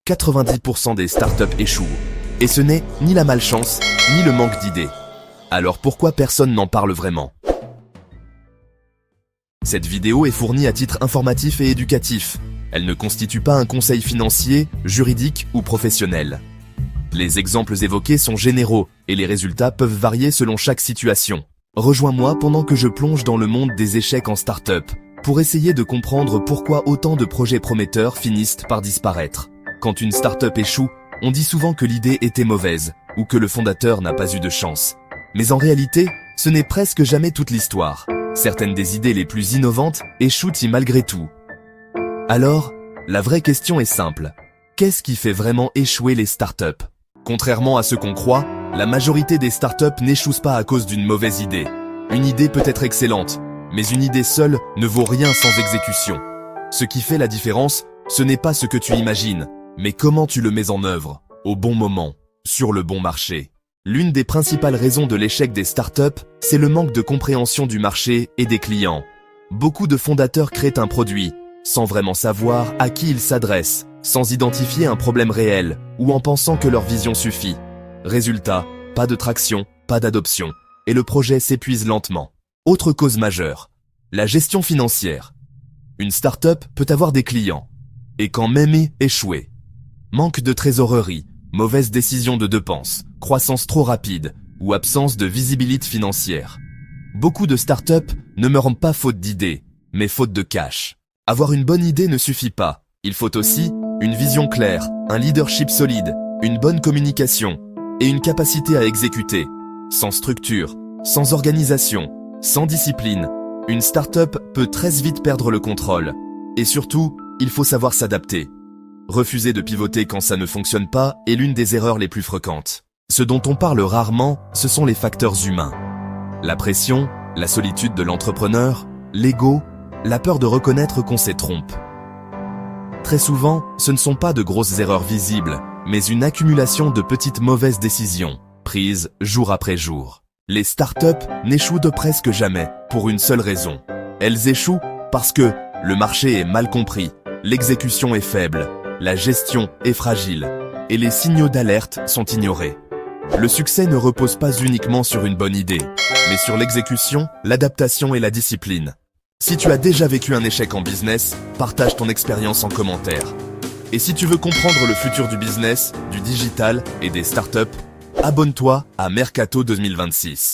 90% des startups échouent. Et ce n'est ni la malchance, ni le manque d'idées. Alors pourquoi personne n'en parle vraiment? Cette vidéo est fournie à titre informatif et éducatif. Elle ne constitue pas un conseil financier, juridique ou professionnel. Les exemples évoqués sont généraux et les résultats peuvent varier selon chaque situation. Rejoins-moi pendant que je plonge dans le monde des échecs en start-up pour essayer de comprendre pourquoi autant de projets prometteurs finissent par disparaître. Quand une start-up échoue, on dit souvent que l'idée était mauvaise ou que le fondateur n'a pas eu de chance. Mais en réalité, ce n'est presque jamais toute l'histoire. Certaines des idées les plus innovantes échouent-ils malgré tout. Alors, la vraie question est simple. Qu'est-ce qui fait vraiment échouer les startups? Contrairement à ce qu'on croit, la majorité des startups n'échouent pas à cause d'une mauvaise idée. Une idée peut être excellente, mais une idée seule ne vaut rien sans exécution. Ce qui fait la différence, ce n'est pas ce que tu imagines, mais comment tu le mets en œuvre, au bon moment, sur le bon marché. L'une des principales raisons de l'échec des startups, c'est le manque de compréhension du marché et des clients. Beaucoup de fondateurs créent un produit, sans vraiment savoir à qui ils s'adressent, sans identifier un problème réel, ou en pensant que leur vision suffit. Résultat, pas de traction, pas d'adoption, et le projet s'épuise lentement. Autre cause majeure, la gestion financière. Une start-up peut avoir des clients, et quand même échouer. Manque de trésorerie, mauvaise décision de dépenses, croissance trop rapide, ou absence de visibilité financière. Beaucoup de startups ne meurent pas faute d'idées, mais faute de cash. Avoir une bonne idée ne suffit pas. Il faut aussi une vision claire, un leadership solide, une bonne communication et une capacité à exécuter. Sans structure, sans organisation, sans discipline, une start-up peut très vite perdre le contrôle. Et surtout, il faut savoir s'adapter. Refuser de pivoter quand ça ne fonctionne pas est l'une des erreurs les plus fréquentes. Ce dont on parle rarement, ce sont les facteurs humains. La pression, la solitude de l'entrepreneur, l'ego, la peur de reconnaître qu'on se trompe. Très souvent, ce ne sont pas de grosses erreurs visibles, mais une accumulation de petites mauvaises décisions, prises jour après jour. Les startups n'échouent de presque jamais, pour une seule raison. Elles échouent parce que le marché est mal compris, l'exécution est faible, la gestion est fragile, et les signaux d'alerte sont ignorés. Le succès ne repose pas uniquement sur une bonne idée, mais sur l'exécution, l'adaptation et la discipline. Si tu as déjà vécu un échec en business, partage ton expérience en commentaire. Et si tu veux comprendre le futur du business, du digital et des startups, abonne-toi à Mercato 2026.